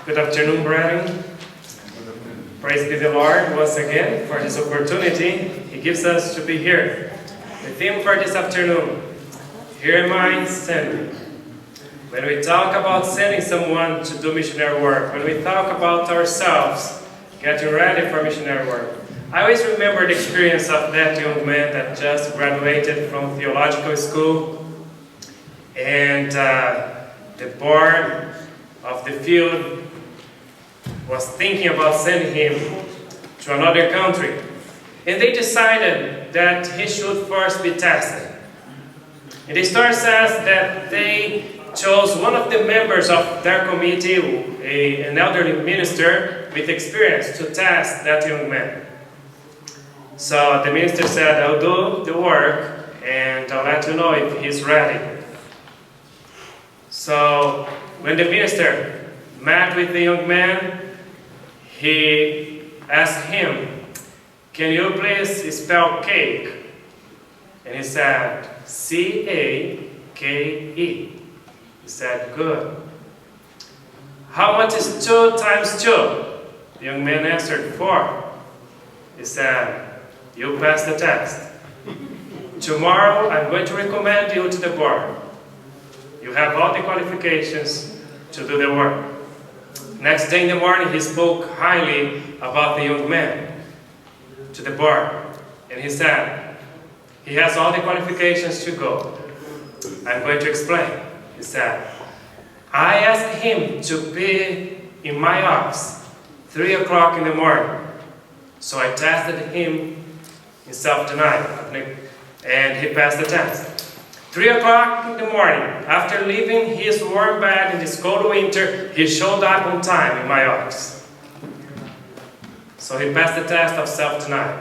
Good afternoon, brethren. Praise be the Lord once again for this opportunity He gives us to be here. The theme for this afternoon, here am I sending. When we talk about sending someone to do missionary work, when we talk about ourselves getting ready for missionary work, I always remember the experience of that young man that just graduated from theological school, and the board of the field was thinking about sending him to another country. And they decided that he should first be tested. And the story says that they chose one of the members of their committee, an elderly minister with experience, to test that young man. So the minister said, I'll do the work and I'll let you know if he's ready. So when the minister met with the young man, he asked him, can you please spell cake? And he said, C-A-K-E. He said, good. How much is 2 times 2? The young man answered, 4. He said, you passed the test. Tomorrow I'm going to recommend you to the board. You have all the qualifications to do the work. Next day in the morning, he spoke highly about the young man to the board. And he said, he has all the qualifications to go. I'm going to explain. He said, I asked him to be in my office 3 o'clock in the morning. So I tested him in self-denial, and he passed the test. 3 o'clock in the morning, after leaving his warm bed in this cold winter, he showed up on time in my office. So he passed the test of self-denial.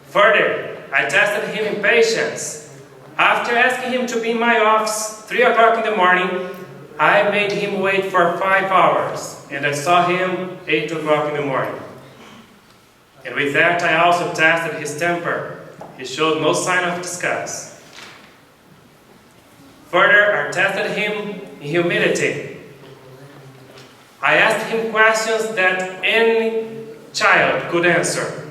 Further, I tested him in patience. After asking him to be in my office 3 o'clock in the morning, I made him wait for 5 hours, and I saw him 8 o'clock in the morning. And with that, I also tested his temper. He showed no sign of disgust. Further, I tested him in humility. I asked him questions that any child could answer.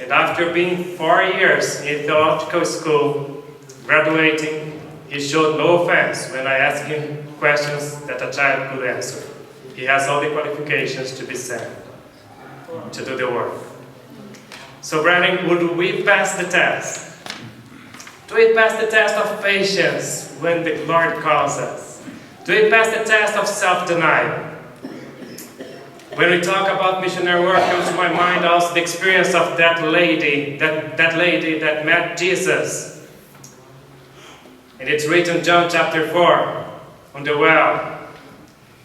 And after being 4 years in theological school, graduating, he showed no offense when I asked him questions that a child could answer. He has all the qualifications to be sent to do the work. So, brethren, would we pass the test? Do we pass the test of patience when the Lord calls us? Do we pass the test of self-denial? When we talk about missionary work, comes to my mind also the experience of that lady that met Jesus. And it's written John chapter 4 on the well.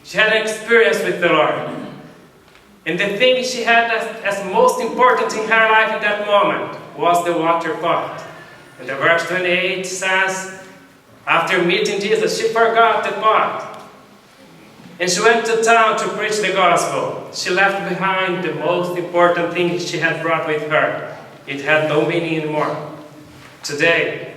She had an experience with the Lord. And the thing she had as most important in her life at that moment was the water pot. And the verse 28 says, after meeting Jesus, she forgot the pot. And she went to town to preach the gospel. She left behind the most important thing she had brought with her. It had no meaning anymore. Today,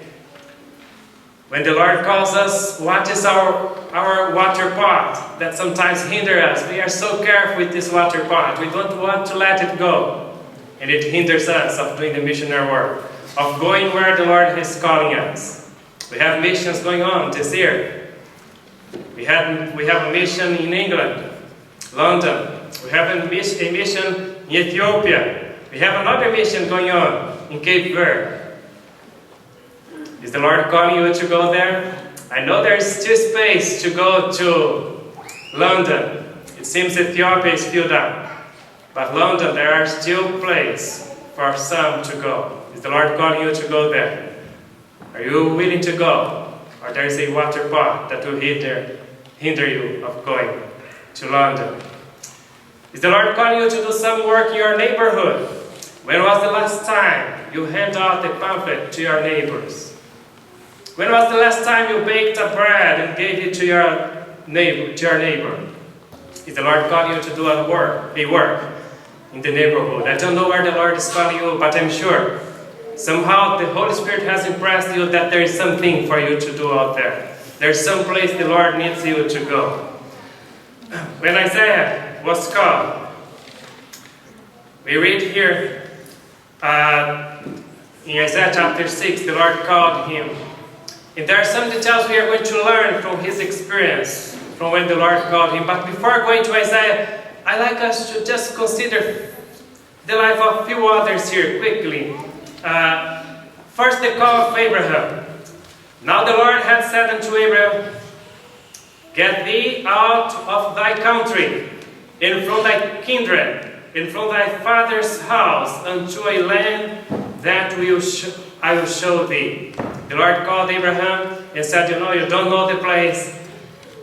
when the Lord calls us, what is our water pot that sometimes hinders us? We are so careful with this water pot. We don't want to let it go. And it hinders us of doing the missionary work, of going where the Lord is calling us. We have missions going on this year. We have a mission in England, London. We have a mission in Ethiopia. We have another mission going on in Cape Verde. Is the Lord calling you to go there? I know there is still space to go to London. It seems Ethiopia is filled up. But London, there are still places for some to go. Is the Lord calling you to go there? Are you willing to go? Or there is a water pot that will hinder you of going to London? Is the Lord calling you to do some work in your neighborhood? When was the last time you hand out a pamphlet to your neighbors? When was the last time you baked a bread and gave it to your neighbor? Is the Lord calling you to do a work in the neighborhood? I don't know where the Lord is calling you, but I'm sure somehow the Holy Spirit has impressed you that there is something for you to do out there. There's some place the Lord needs you to go. When Isaiah Isaiah was called. We read here in Isaiah chapter 6, the Lord called him. And there are some details we are going to learn from his experience, from when the Lord called him. But before going to Isaiah, I'd like us to just consider the life of a few others here quickly. First, the call of Abraham. Now the Lord had said unto Abraham, Get thee out of thy country, and from thy kindred, and from thy father's house, unto a land that I will show thee. The Lord called Abraham and said, you don't know the place,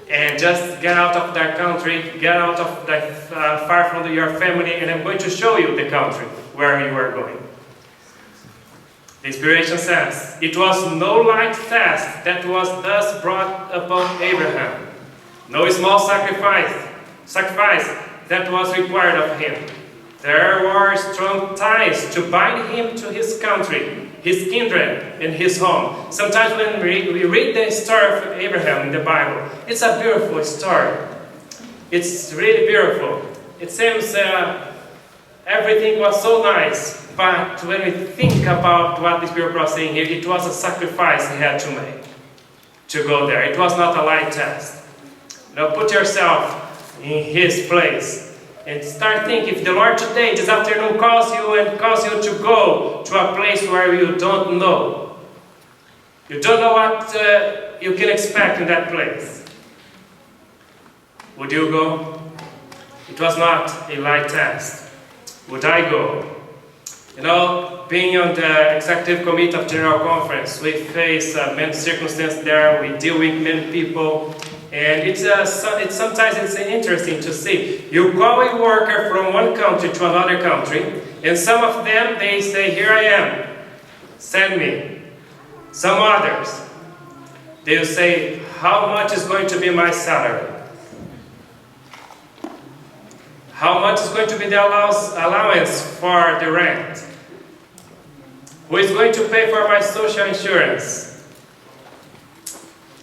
and just get out of that country, get out of that far from your family, and I'm going to show you the country where you are going. The inspiration says, it was no light task that was thus brought upon Abraham, no small sacrifice that was required of him. There were strong ties to bind him to his country, his kindred, and his home. Sometimes when we read the story of Abraham in the Bible, it's a beautiful story. It's really beautiful. It seems everything was so nice, but when we think about what the Spirit was saying here, it was a sacrifice he had to make to go there. It was not a light task. Now put yourself in his place. And start thinking, if the Lord today, this afternoon, calls you to go to a place where you don't know. You don't know what you can expect in that place. Would you go? It was not a light task. Would I go? Being on the executive committee of General Conference, we face many circumstances there, we deal with many people. And sometimes it's interesting to see. You call a worker from one country to another country, and some of them, they say, here I am, send me. Some others, they'll say, how much is going to be my salary? How much is going to be the allowance for the rent? Who is going to pay for my social insurance?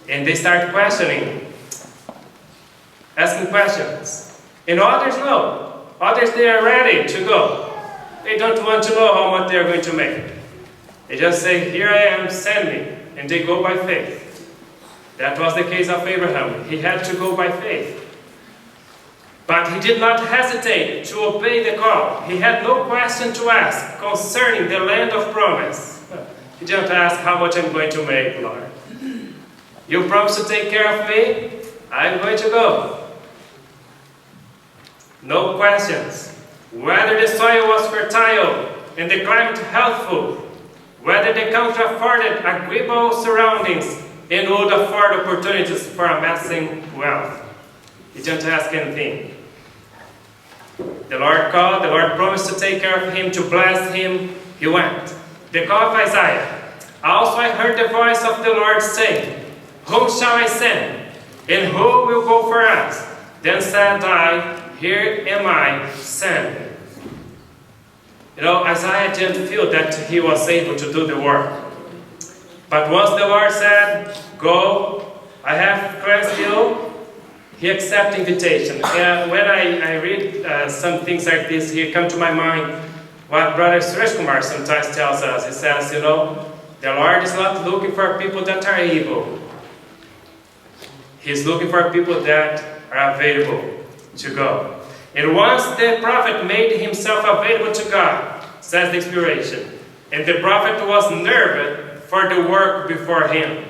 And they start questioning. Asking questions. And others know. Others, they are ready to go. They don't want to know how much they are going to make. They just say, here I am, send me. And they go by faith. That was the case of Abraham. He had to go by faith. But he did not hesitate to obey the call. He had no question to ask concerning the land of promise. He didn't ask how much I'm going to make, Lord. You promised to take care of me? I'm going to go. No questions. Whether the soil was fertile and the climate healthful, whether the country afforded agreeable surroundings and would afford opportunities for amassing wealth. He didn't ask anything. The Lord called, the Lord promised to take care of him, to bless him. He went. The call of Isaiah. Also I heard the voice of the Lord saying, whom shall I send? And who will go for us? Then said I, here am I, send me. Isaiah didn't feel that he was able to do the work. But once the Lord said, go, I have cleansed you, he accepted the invitation. When I read some things like this here, come to my mind what Brother Suresh Kumar sometimes tells us. He says, the Lord is not looking for people that are evil. He's looking for people that are available to go. And once the prophet made himself available to God, says the inspiration, and the prophet was nervous for the work before him,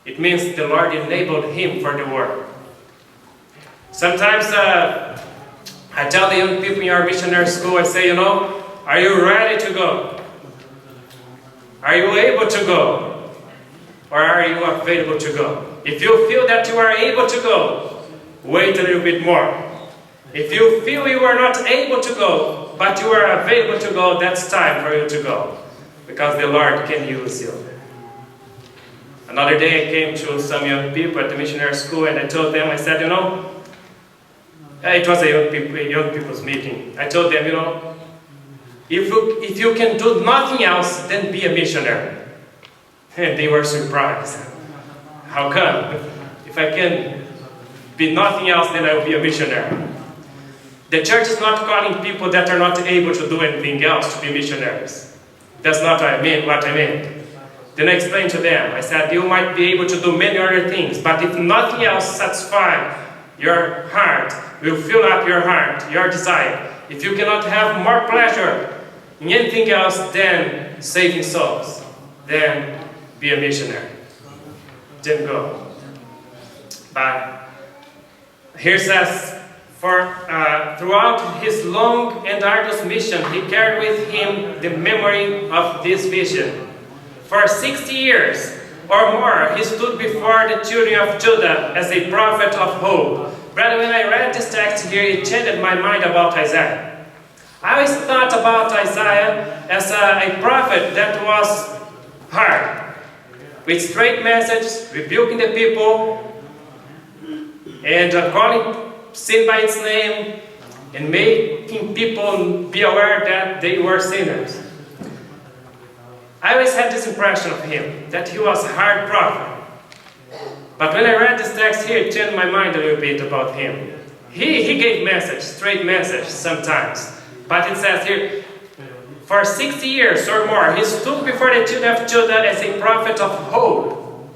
it means the Lord enabled him for the work. Sometimes I tell the young people in our missionary school, I say, are you ready to go? Are you able to go? Or are you available to go? If you feel that you are able to go, wait a little bit more. If you feel you are not able to go, but you are available to go, that's time for you to go. Because the Lord can use you. Another day I came to some young people at the missionary school and I told them, I said, it was a young people's meeting. I told them, if you can do nothing else, then be a missionary. And they were surprised. How come? If I can be nothing else, then I will be a missionary. The church is not calling people that are not able to do anything else to be missionaries. That's not what I meant. Then I explained to them, I said, you might be able to do many other things, but if nothing else satisfies your heart, will fill up your heart, your desire, if you cannot have more pleasure in anything else than saving souls, then be a missionary. Then go. But here says, throughout his long and arduous mission, he carried with him the memory of this vision. For 60 years or more, he stood before the children of Judah as a prophet of hope. Brother, when I read this text here, it changed my mind about Isaiah. I always thought about Isaiah as a prophet that was hard, with straight messages, rebuking the people, and calling sin by its name, and making people be aware that they were sinners. I always had this impression of him, that he was a hard prophet. But when I read this text here, it changed my mind a little bit about him. He gave message, straight message sometimes. But it says here, for 60 years or more, he stood before the children of Judah as a prophet of hope.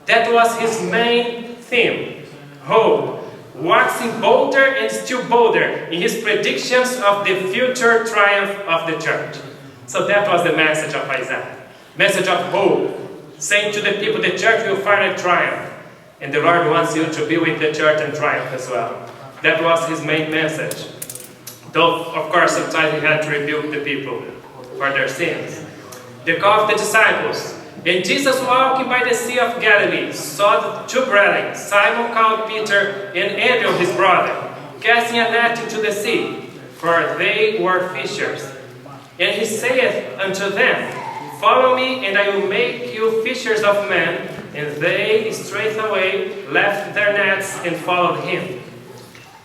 That was his main theme, hope. Waxing bolder and still bolder in his predictions of the future triumph of the church. So that was the message of Isaiah. Message of hope. Saying to the people, the church will finally triumph. And the Lord wants you to be with the church and triumph as well. That was his main message. Though, of course, sometimes he had to rebuke the people for their sins. The call of the disciples. And Jesus, walking by the Sea of Galilee, saw the two brethren, Simon called Peter, and Andrew his brother, casting a net into the sea, for they were fishers. And he saith unto them, follow me, and I will make you fishers of men. And they straightway left their nets and followed him.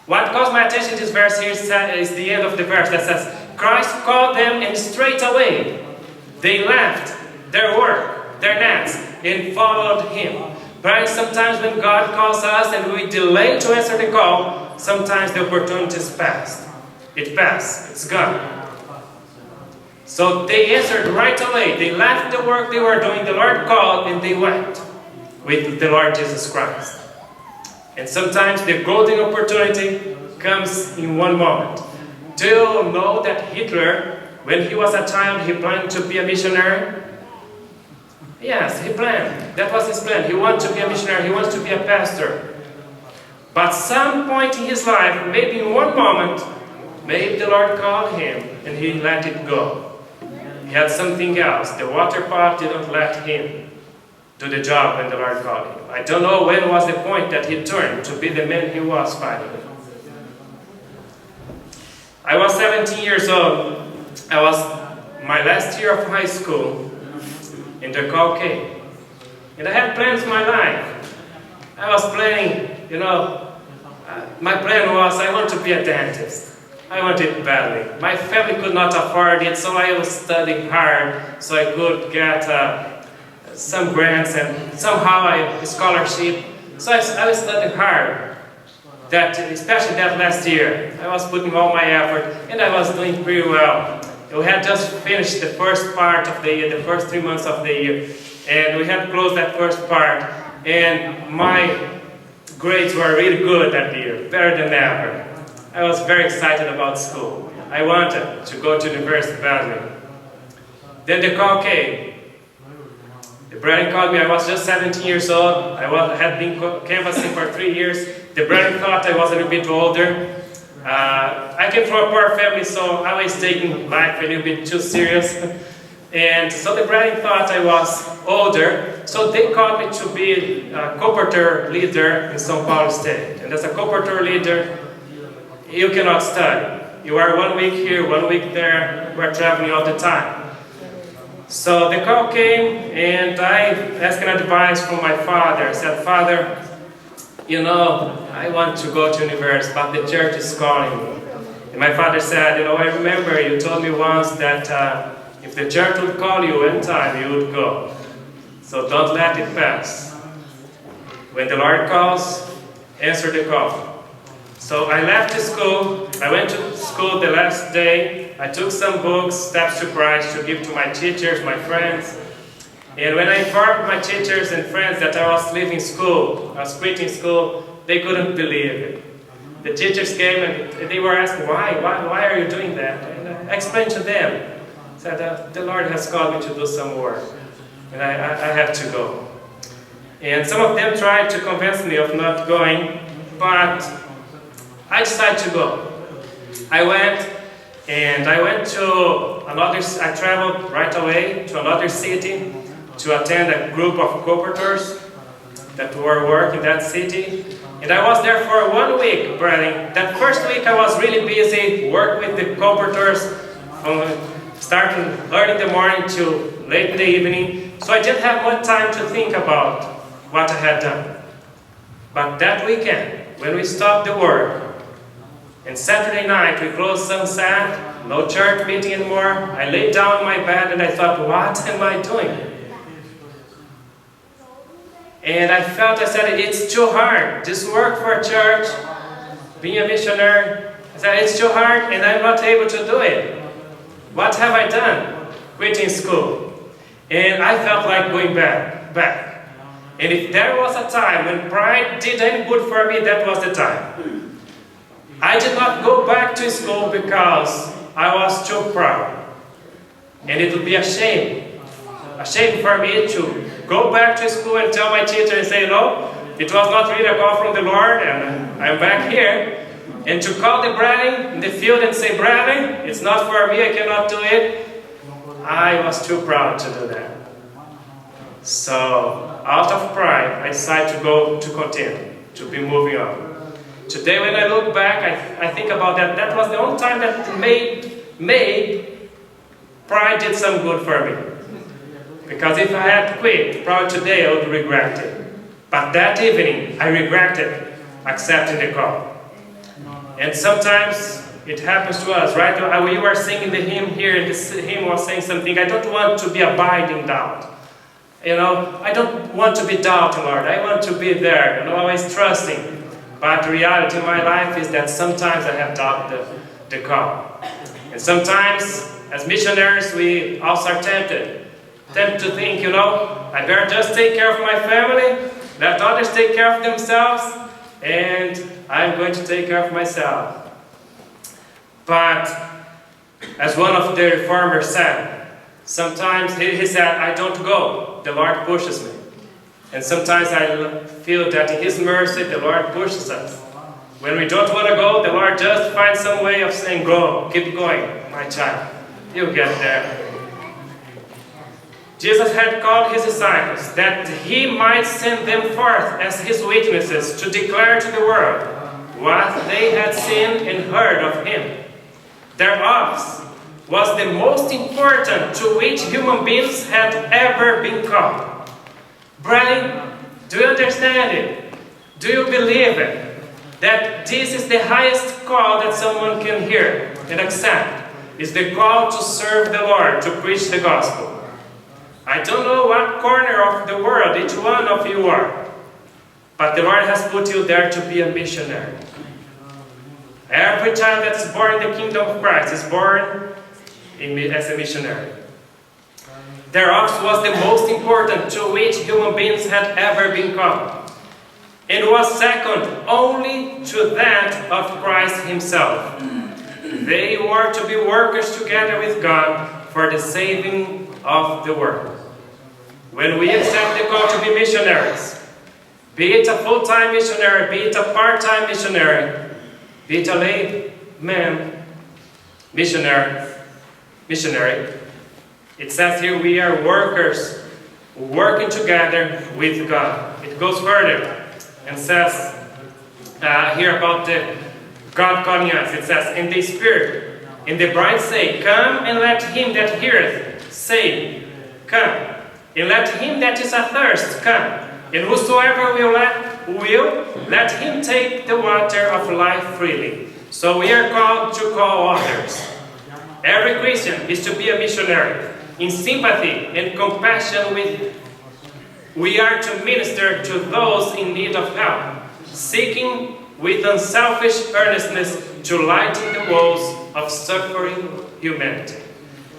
What calls my attention in this verse here is the end of the verse that says, Christ called them, and straightway they left their work, their nets, and followed him. But sometimes when God calls us and we delay to answer the call, sometimes the opportunity is past. It passed. It's gone. So they answered right away. They left the work they were doing. The Lord called and they went with the Lord Jesus Christ. And sometimes the golden opportunity comes in one moment. Do you know that Hitler, when he was a child, he planned to be a missionary? Yes, he planned. That was his plan. He wanted to be a missionary. He wanted to be a pastor. But some point in his life, maybe in one moment, maybe the Lord called him and he let it go. He had something else. The water pot didn't let him do the job when the Lord called him. I don't know when was the point that he turned to be the man he was finally. I was 17 years old. I was my last year of high school, and the call came. And I had plans in my life. I was planning, my plan was I want to be a dentist. I wanted it badly. My family could not afford it, so I was studying hard so I could get some grants and somehow a scholarship. So I was studying hard, especially that last year. I was putting all my effort and I was doing pretty well. We had just finished the first part of the year, the first 3 months of the year, and we had closed that first part, and my grades were really good that year, better than ever. I was very excited about school. I wanted to go to university badly. Then the call came. The brethren called me. I was just 17 years old. I had been canvassing for 3 years. The brethren thought I was a little bit older. I came from a poor family, so I was taking life a little bit too serious. And so the brethren thought I was older, so they called me to be a co-porter leader in São Paulo State. And as a co-porter leader, you cannot study. You are 1 week here, 1 week there. You are traveling all the time. So the call came, and I asked an advice from my father. I said, Father, I want to go to university, but the church is calling me. And my father said, I remember you told me once that if the church would call you in time, you would go. So don't let it pass. When the Lord calls, answer the call. So I left the school, I went to school the last day, I took some books, Steps to Christ, to give to my teachers, my friends. And when I informed my teachers and friends that I was leaving school, I was quitting school, they couldn't believe it. The teachers came and they were asking, why are you doing that? And I explained to them, said, the Lord has called me to do some work, and I have to go. And some of them tried to convince me of not going, but I decided to go. I went to I traveled right away to another city to attend a group of co-workers that were working in that city. And I was there for 1 week, brother. That first week I was really busy, working with the co-workers, from starting early in the morning to late in the evening. So I didn't have much time to think about what I had done. But that weekend, when we stopped the work, and Saturday night we closed sunset, no church meeting anymore, I laid down in my bed and I thought, what am I doing? And I said, it's too hard. This work for a church, being a missionary, I said, it's too hard and I'm not able to do it. What have I done? Quitting school. And I felt like going back. And if there was a time when pride did any good for me, that was the time. I did not go back to school because I was too proud. And it would be a shame for me to go back to school and tell my teacher and say, no, it was not really a call from the Lord and I'm back here. And to call the Bradley in the field and say, Bradley, it's not for me, I cannot do it. I was too proud to do that. So, out of pride, I decided to continue, to be moving on. Today when I look back, I think about that. That was the only time that made pride did some good for me. Because if I had quit, probably today I would regret it. But that evening, I regretted accepting the call. And sometimes it happens to us, right? We were singing the hymn here, and the hymn was saying something. I don't want to be abiding doubt. I don't want to be doubting, Lord. I want to be there, always trusting. But the reality in my life is that sometimes I have doubted the call. And sometimes, as missionaries, we also are tempted to think, I better just take care of my family, let others take care of themselves, and I'm going to take care of myself. But, as one of the reformers said, sometimes he said, I don't go, the Lord pushes me. And sometimes I feel that in His mercy, the Lord pushes us. When we don't want to go, the Lord just finds some way of saying, go, keep going, my child. You'll get there. Jesus had called His disciples that He might send them forth as His witnesses to declare to the world what they had seen and heard of Him. Their office was the most important to which human beings had ever been called. Brethren, do you understand it? Do you believe it? That this is the highest call that someone can hear and accept, is the call to serve the Lord, to preach the gospel. I don't know what corner of the world each one of you are, but the Lord has put you there to be a missionary. Every child that's born in the kingdom of Christ is born as a missionary. Their office was the most important to which human beings had ever been called. It was second only to that of Christ Himself. They were to be workers together with God for the saving of the world. When we accept the call to be missionaries, be it a full-time missionary, be it a part-time missionary, be it a layman missionary, it says here we are workers working together with God. It goes further and says here about the God calling us. It says, in the Spirit, in the bride say, come, and let him that heareth say, come. And let him that is athirst come. And whosoever will let him take the water of life freely. So we are called to call others. Every Christian is to be a missionary. In sympathy and compassion we are to minister to those in need of help, seeking with unselfish earnestness to lighten the woes of suffering humanity.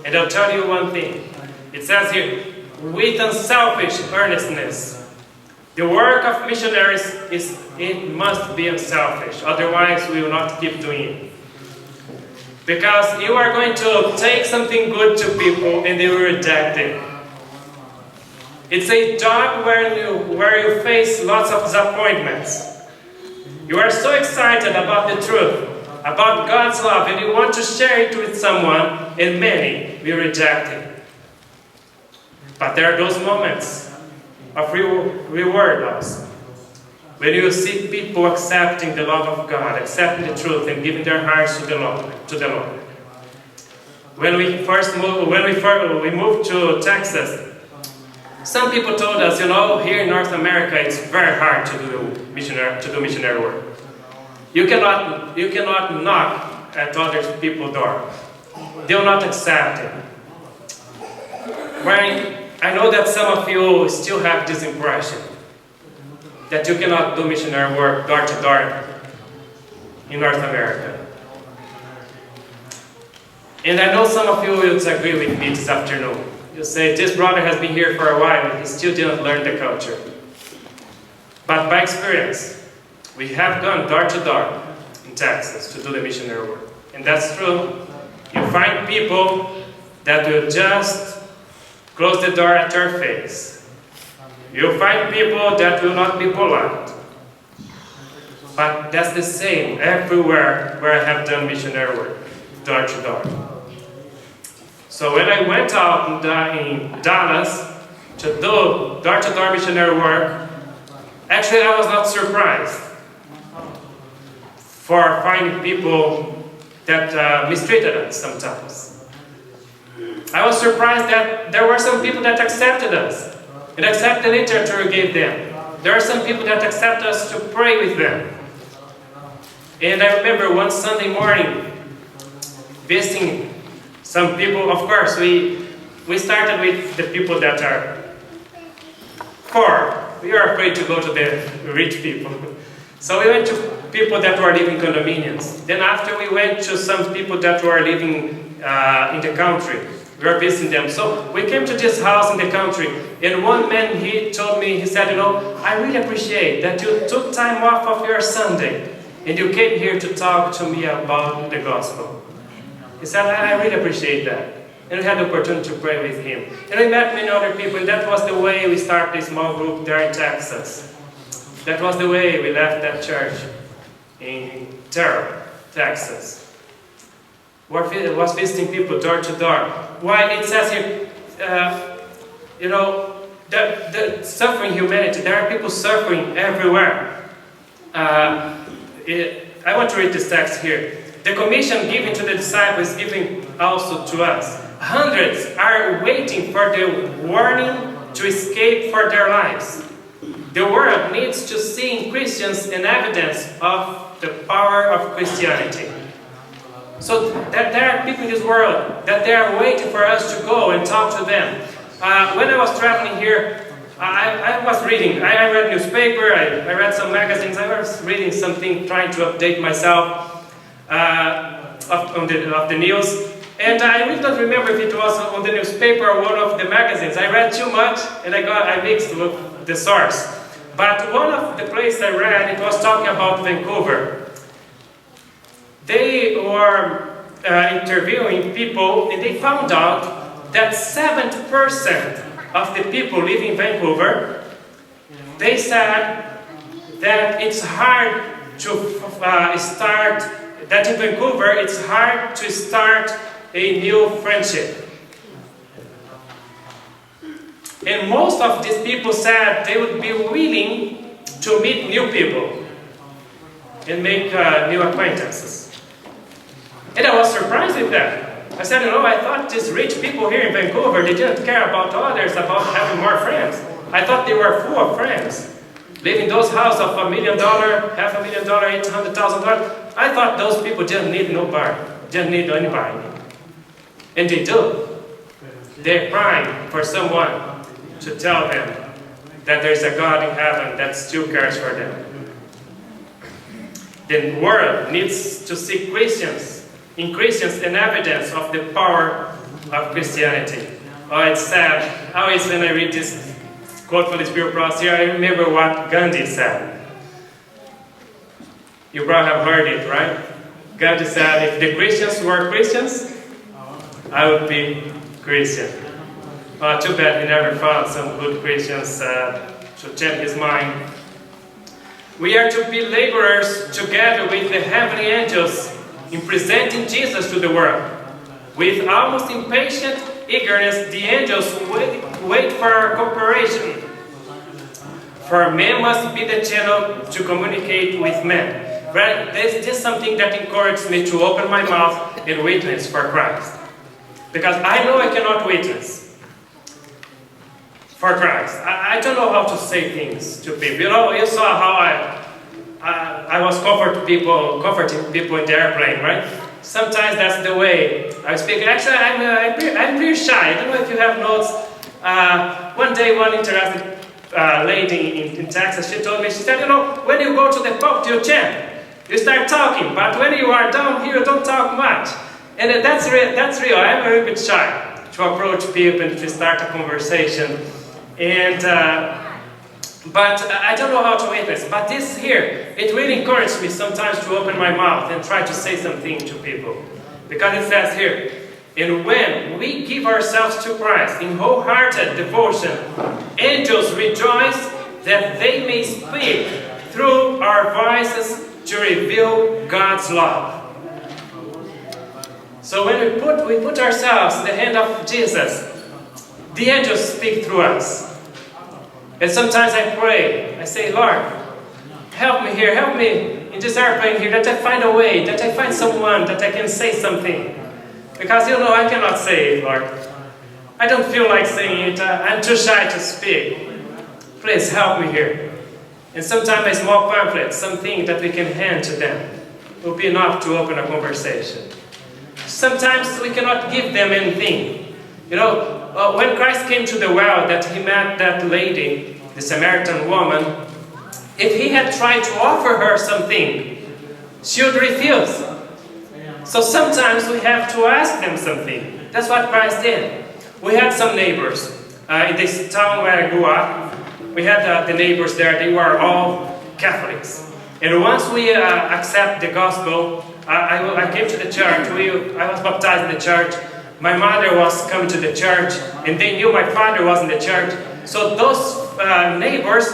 And I'll tell you one thing. It says here, with unselfish earnestness. The work of missionaries it must be unselfish, otherwise we will not keep doing it. Because you are going to take something good to people and they will reject it. It's a job where you face lots of disappointments. You are so excited about the truth, about God's love, and you want to share it with someone, and many will reject it. But there are those moments of reward also. When you see people accepting the love of God, accepting the truth, and giving their hearts to the Lord. When we moved to Texas, some people told us, here in North America, it's very hard to do missionary work. You cannot knock at other people's door. They will not accept it. I know that some of you still have this impression that you cannot do missionary work door to door in North America. And I know some of you will disagree with me this afternoon. You say, this brother has been here for a while and he still didn't learn the culture. But by experience, we have gone door to door in Texas to do the missionary work. And that's true. You find people that will just close the door at your face. You'll find people that will not be polite. But that's the same everywhere where I have done missionary work, door to door. So when I went out in Dallas to do door-to-door missionary work, actually I was not surprised for finding people that mistreated us sometimes. I was surprised that there were some people that accepted us and accepted the literature we gave them. There are some people that accept us to pray with them. And I remember one Sunday morning visiting some people. Of course, we started with the people that are poor. We are afraid to go to the rich people. So we went to people that were living in condominiums. Then after we went to some people that were living in the country. We were visiting them. So we came to this house in the country, and one man, he told me, he said, I really appreciate that you took time off of your Sunday, and you came here to talk to me about the gospel. He said, I really appreciate that. And we had the opportunity to pray with him. And we met many other people, and that was the way we started a small group there in Texas. That was the way we left that church in Terrell, Texas. Was visiting people door to door. Why it says here, the suffering humanity, there are people suffering everywhere. I want to read this text here. The commission given to the disciples is given also to us. Hundreds are waiting for the warning to escape for their lives. The world needs to see in Christians an evidence of the power of Christianity. So that there are people in this world that they are waiting for us to go and talk to them. When I was traveling here, I was reading. I read newspaper, I read some magazines. I was reading something, trying to update myself of the news. And I really don't remember if it was on the newspaper or one of the magazines. I read too much and I mixed with the source. But one of the places I read, it was talking about Vancouver. They were interviewing people, and they found out that 70% of the people living in Vancouver, they said that it's hard to that in Vancouver it's hard to start a new friendship. And most of these people said they would be willing to meet new people and make new acquaintances. And I was surprised with that. I said, I thought these rich people here in Vancouver, they didn't care about others, about having more friends. I thought they were full of friends. Living in those houses of $1 million, $500,000, $800,000. I thought those people didn't need nobody, didn't need anybody. And they do. They're crying for someone to tell them that there's a God in heaven that still cares for them. The world needs to see in Christians an evidence of the power of Christianity. Oh, it's sad. Always when I read this quote from the Spiro Prost here, I remember what Gandhi said. You probably have heard it, right? Gandhi said, if the Christians were Christians, I would be Christian. Well, too bad he never found some good Christians to change his mind. We are to be laborers together with the heavenly angels in presenting Jesus to the world. With almost impatient eagerness, the angels wait for our cooperation. For man must be the channel to communicate with men. Right? This is something that encourages me to open my mouth and witness for Christ. Because I know I cannot witness for Christ. I don't know how to say things to people. You know, you saw how I was comforting people in the airplane, right? Sometimes that's the way I speak. Actually, I'm pretty shy. I don't know if you have notes. One day, one interested lady in Texas, she told me, she said, you know, when you go to the pub to your chant, you start talking, but when you are down here, you don't talk much. And that's real. I'm a little bit shy to approach people and to start a conversation. And but I don't know how to witness. But this here, it really encouraged me sometimes to open my mouth and try to say something to people. Because it says here, and when we give ourselves to Christ in wholehearted devotion, angels rejoice that they may speak through our voices to reveal God's love. So when we put ourselves in the hand of Jesus, the angels speak through us. And sometimes I pray, I say, Lord, help me here, help me in this airplane here, that I find a way, that I find someone, that I can say something. Because you know, I cannot say it, Lord. I don't feel like saying it, I'm too shy to speak. Please help me here. And sometimes a small pamphlet, something that we can hand to them, will be enough to open a conversation. Sometimes we cannot give them anything. You know, when Christ came to the well, that he met that lady, the Samaritan woman, if he had tried to offer her something, she would refuse. So sometimes we have to ask them something. That's what Christ did. We had some neighbors in this town where I grew up. We had the neighbors there, they were all Catholics. And once we accept the gospel, I came to the church, I was baptized in the church. My mother was coming to the church, and they knew my father was in the church. So those neighbors,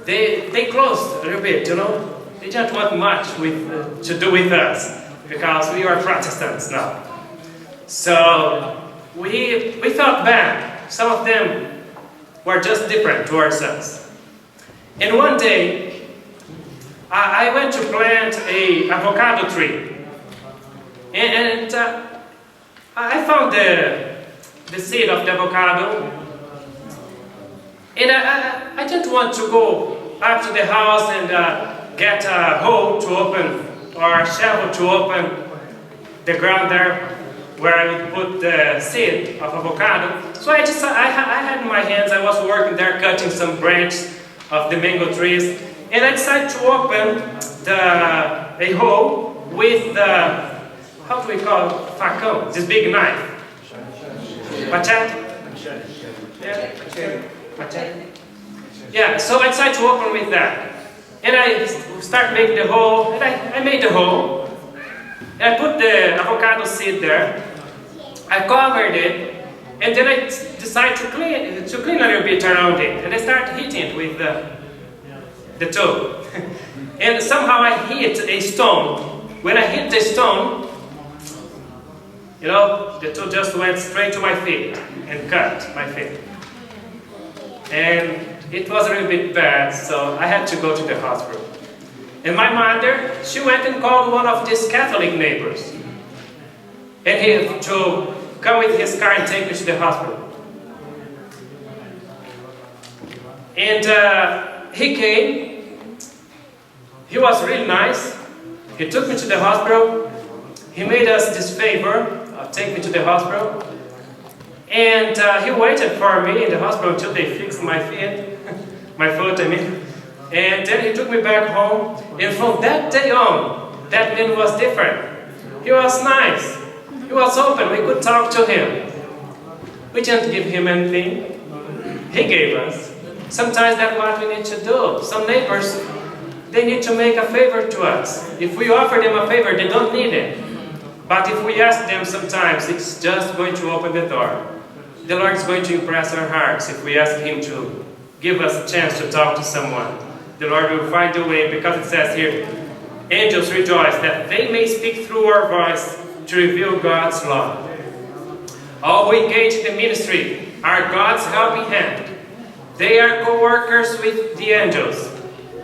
they closed a little bit, you know. They didn't want much to do with us, because we are Protestants now. So we felt bad. Some of them were just different towards us. And one day, I went to plant an avocado tree. And I found the seed of the avocado. And I didn't want to go up to the house and get a hoe to open, or a shovel to open the ground there where I would put the seed of avocado. So I had in my hands, I was working there cutting some branches of the mango trees, and I decided to open a hole with the, how do we call it, facão, this big knife. Machete? Yeah. Machete. Yeah, so I decided to open with that. And I start making the hole, and I made the hole. And I put the avocado seed there. I covered it, and then I decided to clean a little bit around it. And I started hitting it with the toe. And somehow I hit a stone. When I hit the stone, you know, the toe just went straight to my feet and cut my feet. And it was a little bit bad, so I had to go to the hospital. And my mother, she went and called one of these Catholic neighbors. And he to come with his car and take me to the hospital. And he came. He was really nice. He took me to the hospital. He made us this favor of taking me to the hospital. And he waited for me in the hospital until they fixed my feet, my foot, I mean. And then he took me back home. And from that day on, that man was different. He was nice. He was open. We could talk to him. We didn't give him anything. He gave us. Sometimes that's what we need to do. Some neighbors, they need to make a favor to us. If we offer them a favor, they don't need it. But if we ask them sometimes, it's just going to open the door. The Lord is going to impress our hearts if we ask Him to give us a chance to talk to someone. The Lord will find a way, because it says here, angels rejoice that they may speak through our voice to reveal God's law. All who engage in the ministry are God's helping hand. They are co-workers with the angels.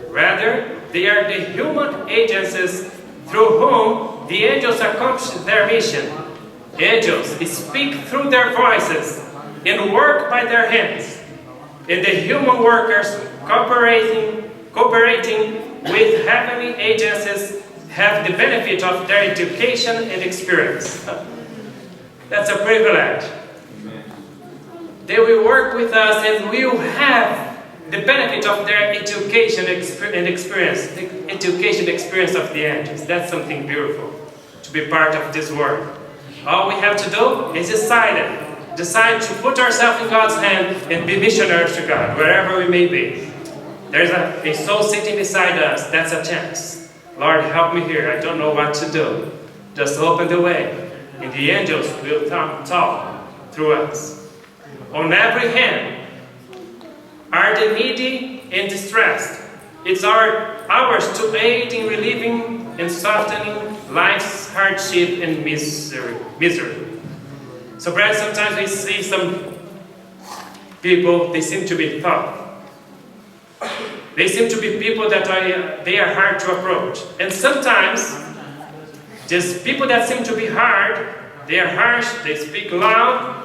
Rather, they are the human agencies through whom the angels accomplish their mission. Angels speak through their voices and work by their hands. And the human workers cooperating with heavenly agencies have the benefit of their education and experience. That's a privilege. They will work with us and will have the benefit of their education and experience, the education experience of the angels. That's something beautiful, to be part of this work. All we have to do is decide to put ourselves in God's hand and be missionaries to God, wherever we may be. There's a soul sitting beside us. That's a chance. Lord, help me here. I don't know what to do. Just open the way, and the angels will talk through us. On every hand are the needy and distressed. It's ours to aid in relieving and softening life's hardship and misery. So, brothers, sometimes we see some people, they seem to be tough. They seem to be people that they are hard to approach. And sometimes, just people that seem to be hard, they are harsh, they speak loud.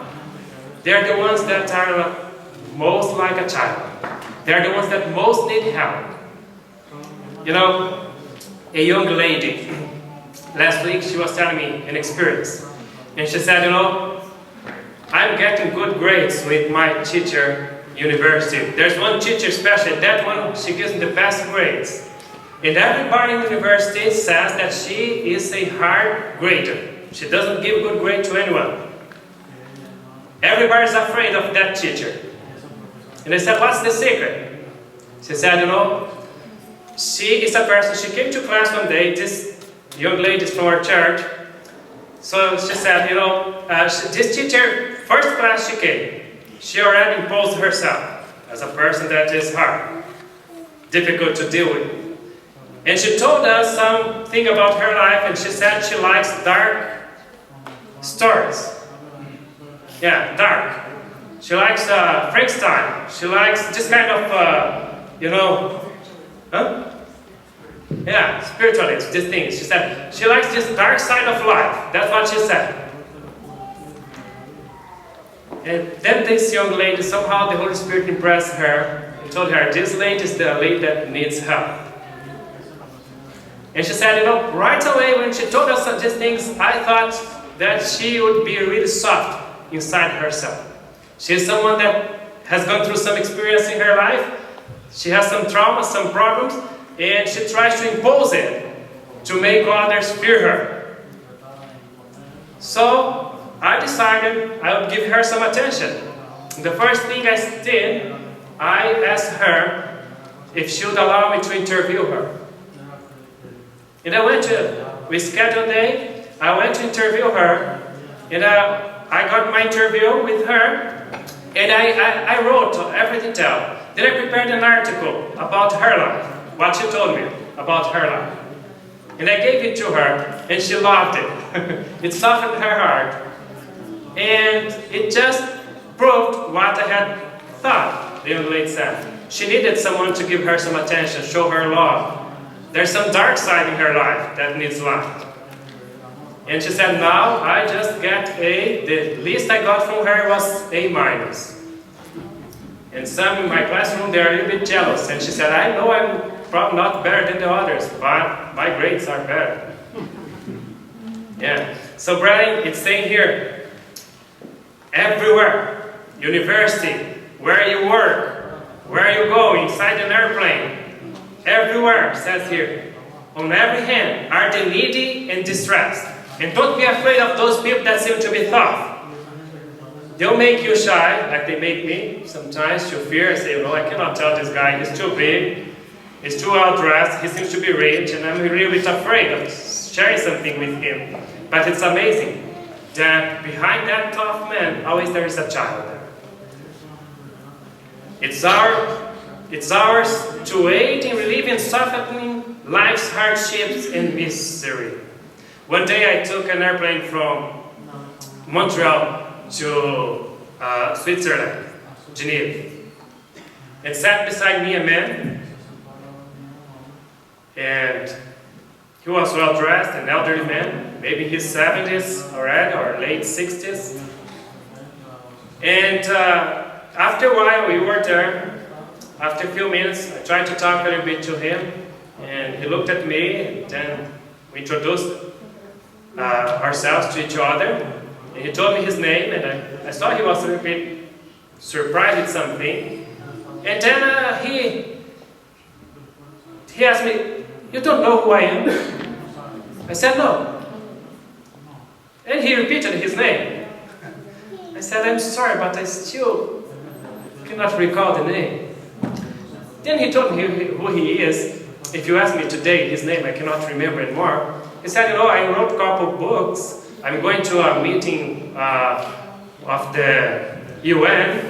They are the ones that are most like a child. They are the ones that most need help. You know, a young lady, last week she was telling me an experience. And she said, you know, I'm getting good grades with my teacher university. There's one teacher especially, that one, she gives me the best grades. And everybody in the university says that she is a hard grader. She doesn't give good grade to anyone. Everybody's afraid of that teacher. And I said, what's the secret? She said, you know, she is a person, she came to class one day, this young lady from our church. So she said, you know, this teacher, first class she came, she already imposed herself as a person that is hard, difficult to deal with. And she told us something about her life, and she said she likes dark stories. Yeah, dark. She likes Frankenstein. She likes this kind of, you know, yeah, spiritualist, these things. She said she likes this dark side of life. That's what she said. And then this young lady, somehow the Holy Spirit impressed her and told her, this lady is the lady that needs help. And she said, you know, right away when she told us these things, I thought that she would be really soft inside herself. She is someone that has gone through some experience in her life. She has some trauma, some problems, and she tries to impose it to make others fear her. So I decided I would give her some attention. And the first thing I did, I asked her if she would allow me to interview her. And we scheduled a day, I went to interview her, and I got my interview with her, and I wrote every detail. Then I prepared an article about her life, what she told me about her life. And I gave it to her, and she loved it. It softened her heart. And it just proved what I had thought, the young lady said. She needed someone to give her some attention, show her love. There's some dark side in her life that needs light. And she said, now I just get A. The least I got from her was A-. And some in my classroom, they're a little bit jealous. And she said, I know I'm probably not better than the others, but my grades are better. Yeah. So Brian, it's saying here, everywhere, university, where you work, where you go, inside an airplane, everywhere, says here, on every hand are the needy and distressed. And don't be afraid of those people that seem to be tough. They'll make you shy, like they make me sometimes, to fear. I say, I cannot tell this guy, he's too big, he's too well dressed, he seems to be rich, and I'm really afraid of sharing something with him. But it's amazing that behind that tough man, always there is a child there. It's ours to aid in relieving softening life's hardships and misery. One day I took an airplane from Montreal to Switzerland, Geneva. And sat beside me a man, and he was well dressed, an elderly man, maybe his 70s already, or late 60s. And after a while we were there. After a few minutes, I tried to talk a little bit to him, and he looked at me, and then we introduced ourselves to each other. And he told me his name, and I saw he was a little bit surprised with something. And then he asked me, "You don't know who I am?" I said, "No." And he repeated his name. I said, "I'm sorry, but I still cannot recall the name." Then he told me who he is. If you ask me today his name, I cannot remember anymore. He said, I wrote a couple books. I'm going to a meeting of the UN.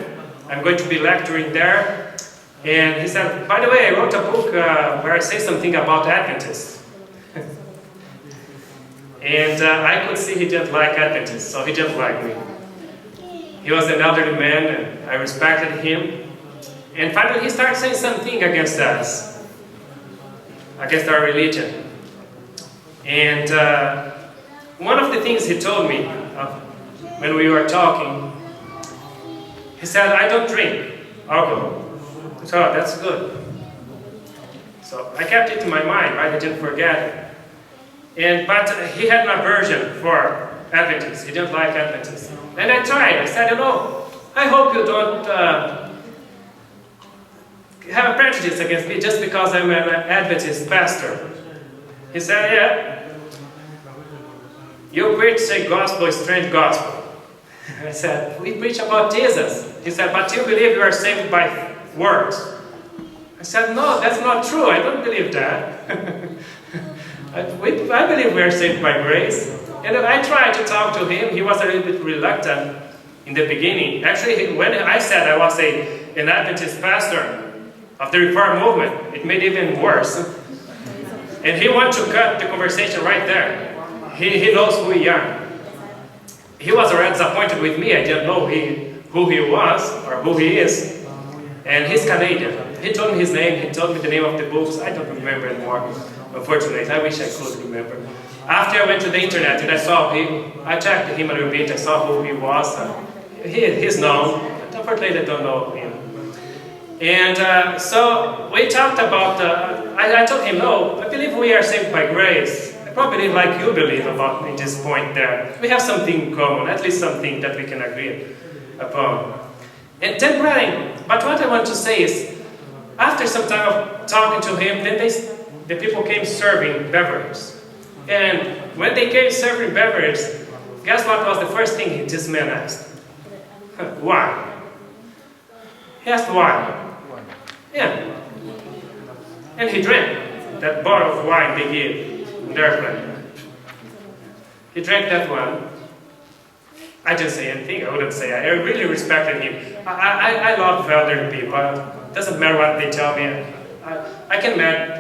I'm going to be lecturing there. And he said, by the way, I wrote a book where I say something about Adventists. And I could see he didn't like Adventists, so he didn't like me. He was an elderly man, and I respected him. And finally he started saying something against us, against our religion. And one of the things he told me when we were talking, he said, "I don't drink alcohol." I thought, that's good. So I kept it in my mind, right? I didn't forget it. But he had an aversion for Adventists. He didn't like Adventists. And I tried. I said, I hope you don't have a prejudice against me just because I'm an Adventist pastor. He said, "Yeah, you preach a gospel, a strange gospel." I said, "We preach about Jesus." He said, "But you believe you are saved by works." I said, "No, that's not true. I don't believe that." I believe we are saved by grace. And I tried to talk to him. He was a little bit reluctant in the beginning. Actually, when I said I was an Adventist pastor of the Reform movement, it made it even worse. And he wanted to cut the conversation right there. He knows who we are. He was already disappointed with me. I didn't know who he was or who he is. And he's Canadian. He told me his name. He told me the name of the books. I don't remember anymore, unfortunately. I wish I could remember. After I went to the internet and I saw him, I checked him a little bit. I saw who he was. He's known. Unfortunately, I don't know him. And so we talked about, I told him, "No, I believe we are saved by grace. I probably believe like you believe about at this point there. We have something in common, at least something that we can agree upon." And then but what I want to say is, after some time of talking to him, then the people came serving beverages. And when they came serving beverages, guess what was the first thing this man asked? Why? He asked why. Yeah. And he drank that bottle of wine they gave in the airplane. He drank that one. I didn't say anything. I wouldn't say. I really respected him. I love elderly people. It doesn't matter what they tell me. I can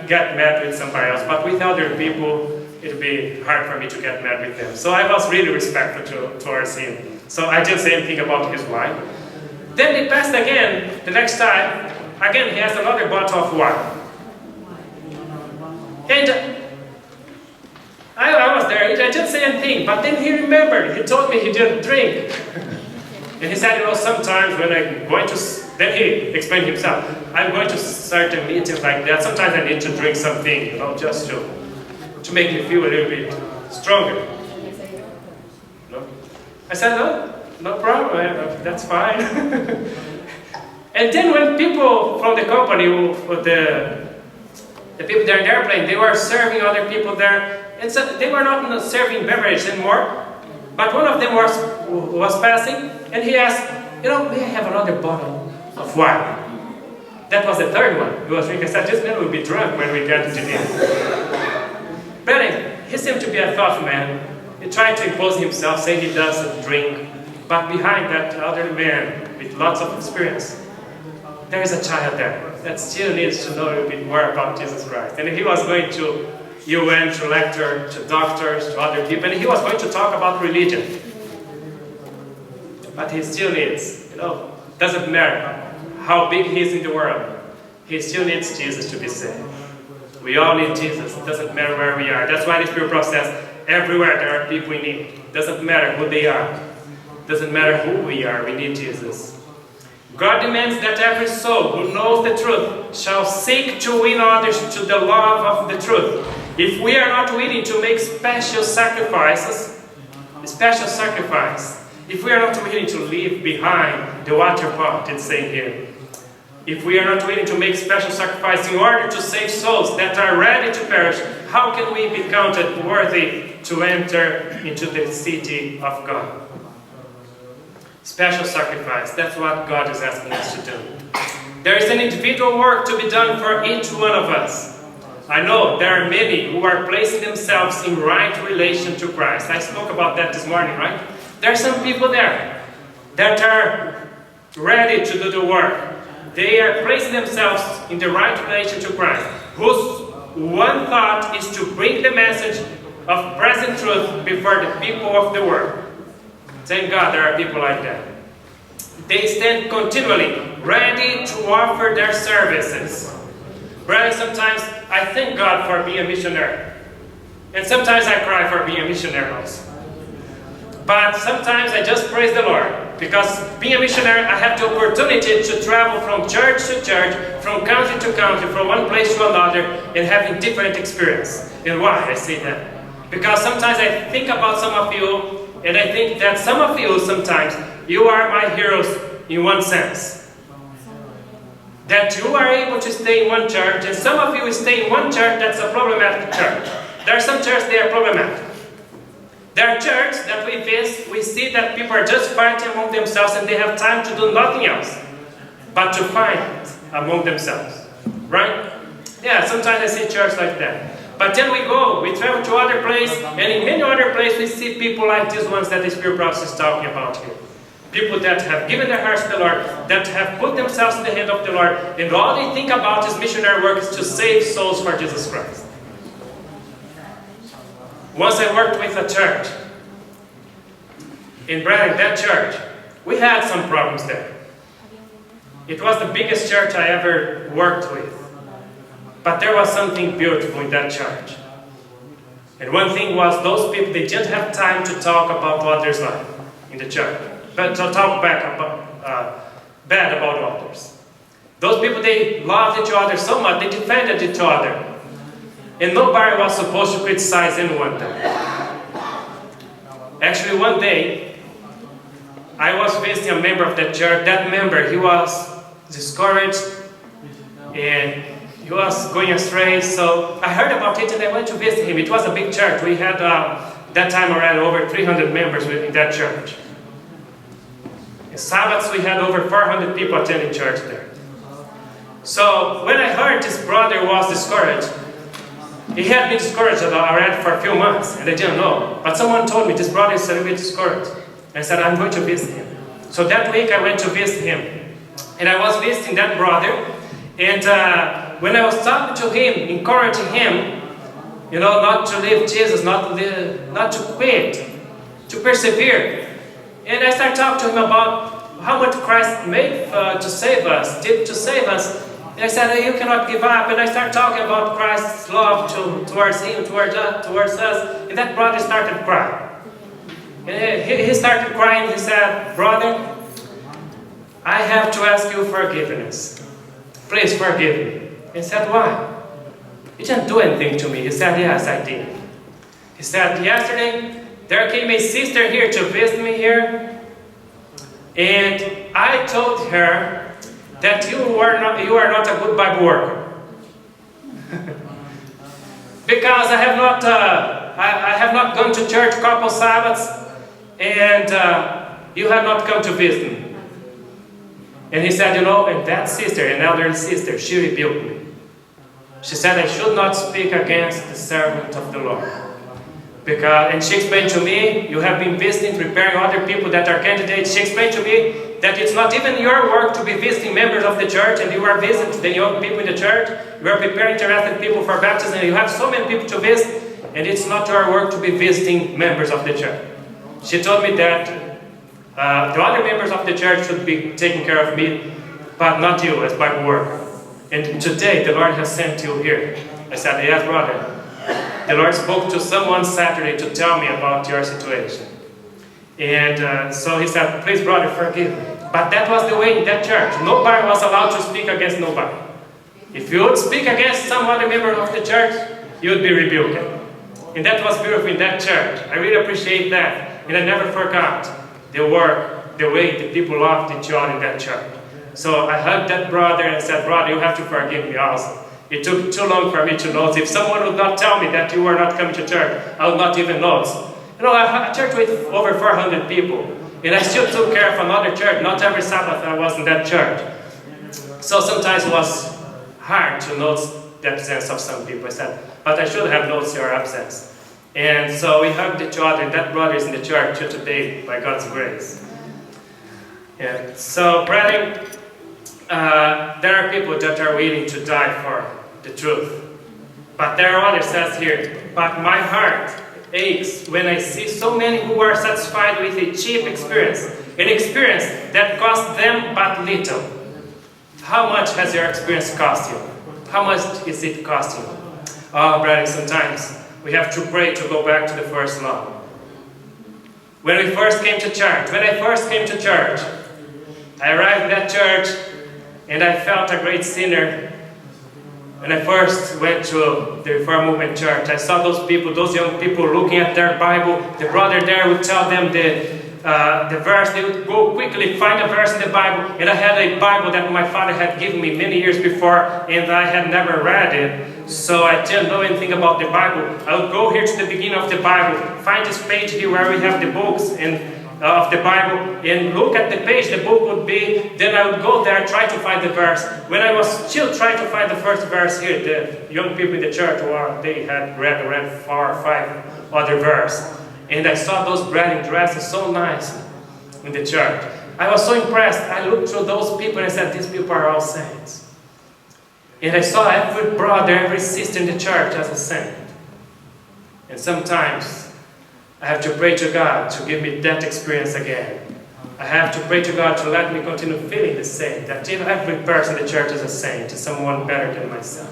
get mad with somebody else, but with elderly people, it would be hard for me to get mad with them. So I was really respectful towards him. So I didn't say anything about his wine. Then they passed again, the next time. Again, he has another bottle of wine. And I was there. I didn't say anything, but then he remembered. He told me he didn't drink. And he said, sometimes when I'm going to... Then he explained himself. I'm going to certain meetings like that. Sometimes I need to drink something, just to make me feel a little bit stronger. I said, no problem. That's fine. And then when people from the company, The people there in the airplane, they were serving other people there. And so they were not serving beverage anymore. But one of them was passing, and he asked, may I have another bottle of wine? That was the third one. He was drinking. I said, this man will be drunk when we get to dinner. But he seemed to be a thoughtful man. He tried to impose himself, saying he doesn't drink. But behind that other man, with lots of experience, there is a child there that still needs to know a little bit more about Jesus Christ. And he was going to UN, to lecture, to doctors, to other people, and he was going to talk about religion. But he still needs, doesn't matter how big he is in the world, he still needs Jesus to be saved. We all need Jesus. It doesn't matter where we are. That's why the Spirit process, everywhere there are people in need. Doesn't matter who they are. Doesn't matter who we are, we need Jesus. God demands that every soul who knows the truth shall seek to win others to the love of the truth. If we are not willing to make special sacrifice, if we are not willing to leave behind the water pot, it's saying here, if we are not willing to make special sacrifice in order to save souls that are ready to perish, how can we be counted worthy to enter into the city of God? Special sacrifice, that's what God is asking us to do. There is an individual work to be done for each one of us. I know there are many who are placing themselves in right relation to Christ. I spoke about that this morning, right? There are some people there that are ready to do the work. They are placing themselves in the right relation to Christ, whose one thought is to bring the message of present truth before the people of the world. Thank God there are people like that. They stand continually ready to offer their services. Brother, sometimes I thank God for being a missionary. And sometimes I cry for being a missionary also. But sometimes I just praise the Lord. Because being a missionary, I have the opportunity to travel from church to church, from country to country, from one place to another, and having different experience. And why I say that? Because sometimes I think about some of you, and I think that some of you, sometimes, you are my heroes in one sense. That you are able to stay in one church, and some of you stay in one church that's a problematic church. There are some churches that are problematic. There are churches that we see that people are just fighting among themselves and they have time to do nothing else but to fight among themselves. Right? Yeah, sometimes I see churches like that. But then we travel to other places, and in many other places we see people like these ones that the Spirit Prophet is talking about here. People that have given their hearts to the Lord, that have put themselves in the hand of the Lord, and all they think about is missionary work is to save souls for Jesus Christ. Once I worked with a church in Braddock, that church, we had some problems there. It was the biggest church I ever worked with. But there was something beautiful in that church. And one thing was, those people, they didn't have time to talk about others' life in the church. But to talk bad about others. Those people, they loved each other so much, they defended each other. And nobody was supposed to criticize anyone there. Actually, one day, I was visiting a member of that church. That member, he was discouraged and he was going astray. So I heard about it and I went to visit him. It was a big church. We had, that time around, over 300 members in that church. In Sabbaths, we had over 400 people attending church there. So when I heard this brother was discouraged, he had been discouraged already for a few months, and I didn't know. But someone told me, this brother is a little bit discouraged. And I said, I'm going to visit him. So that week I went to visit him. And I was visiting that brother. And when I was talking to him, encouraging him, not to leave Jesus, not to quit, to persevere. And I started talking to him about how much Christ made to save us, did to save us. And I said, you cannot give up. And I started talking about Christ's love towards him, towards us. And that brother started crying. And he started crying. He said, brother, I have to ask you forgiveness. Please forgive me. He said, why? You didn't do anything to me. He said, yes, I did. He said, yesterday, there came a sister here to visit me here. And I told her that you are not a good Bible worker. because I have not gone to church a couple Sabbaths, and you have not come to visit me. And he said, and that sister, an elderly sister, she rebuked me. She said I should not speak against the servant of the Lord. And she explained to me, you have been visiting, preparing other people that are candidates. She explained to me that it's not even your work to be visiting members of the church, and you are visiting the young people in the church. You are preparing interested people for baptism, and you have so many people to visit, and it's not your work to be visiting members of the church. She told me that the other members of the church should be taking care of me, but not you as Bible worker. And today the Lord has sent you here. I said, yes, brother. The Lord spoke to someone Saturday to tell me about your situation. And so he said, please, brother, forgive me. But that was the way in that church. Nobody was allowed to speak against nobody. If you would speak against some other member of the church, you would be rebuked. And that was beautiful in that church. I really appreciate that. And I never forgot the work, the way the people loved each other in that church. So I hugged that brother and said, brother, you have to forgive me also. It took too long for me to notice. If someone would not tell me that you were not coming to church, I would not even notice. I had a church with over 400 people. And I still took care of another church. Not every Sabbath I was in that church. So sometimes it was hard to notice the absence of some people. I said, but I should have noticed your absence. And so we hugged each other, and that brother is in the church till today, by God's grace. Yeah. So, brethren, there are people that are willing to die for the truth. But there are others, says here, but my heart aches when I see so many who are satisfied with a cheap experience, an experience that cost them but little. How much has your experience cost you? How much is it costing you? Oh, brethren, sometimes we have to pray to go back to the first love. When I first came to church, I arrived at that church and I felt a great sinner. When I first went to the Reform Movement Church, I saw those people, those young people looking at their Bible. The brother there would tell them the verse. They would go quickly find a verse in the Bible. And I had a Bible that my father had given me many years before, and I had never read it. So I didn't know anything about the Bible. I would go here to the beginning of the Bible, find this page here where we have the books of the Bible, and look at the page the book would be. Then I would go there, try to find the verse. When I was still trying to find the first verse here, the young people in the church, they had read 4 or 5 other verses. And I saw those brethren dressed so nice in the church. I was so impressed. I looked through those people and I said, these people are all saints. And I saw every brother, every sister in the church as a saint. And sometimes I have to pray to God to give me that experience again. I have to pray to God to let me continue feeling the same, that every person in the church is a saint, is someone better than myself.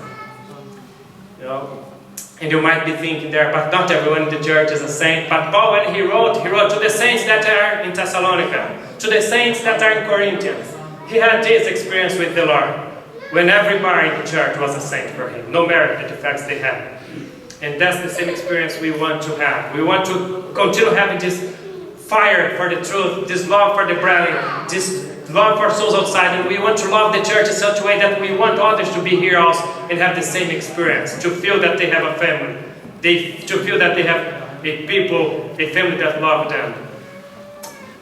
And you might be thinking there, but not everyone in the church is a saint. But Paul, when he wrote to the saints that are in Thessalonica, to the saints that are in Corinthians. He had this experience with the Lord, when everybody in the church was a saint for him, no matter the defects they had. And that's the same experience we want to have. We want to continue having this fire for the truth, this love for the brethren, this love for souls outside, and we want to love the church in such a way that we want others to be here also and have the same experience, to feel that they have a family, to feel that they have a family that loves them.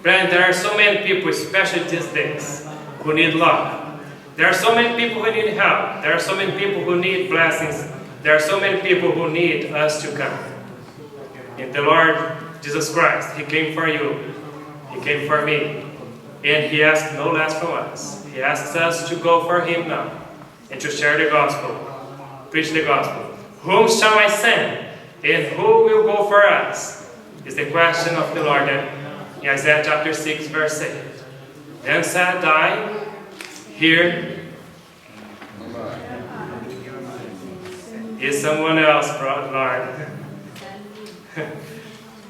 Brethren, there are so many people, especially these days, who need love. There are so many people who need help. There are so many people who need blessings. There are so many people who need us to come. And the Lord Jesus Christ, He came for you. He came for me. And He asked no less from us. He asks us to go for Him now and to share the gospel, preach the gospel. Whom shall I send? And who will go for us? Is the question of the Lord in Isaiah chapter 6, verse 8. Then said I, here is someone else, Lord.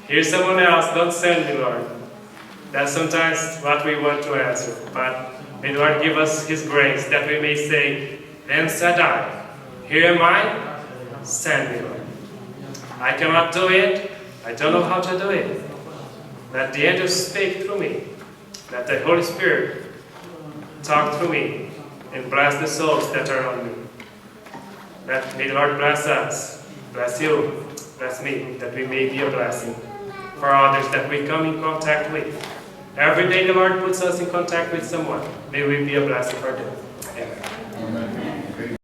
Here's someone else, don't send me, Lord. That's sometimes what we want to answer. But may the Lord give us His grace that we may say, then said I, here am I, send me, Lord. I cannot do it. I don't know how to do it. Let the angels speak through me. Let the Holy Spirit talk through me and bless the souls that are on me. May the Lord bless us. bless you, bless me, that we may be a blessing for others that we come in contact with. Every day the Lord puts us in contact with someone. May we be a blessing for them. Amen. Amen.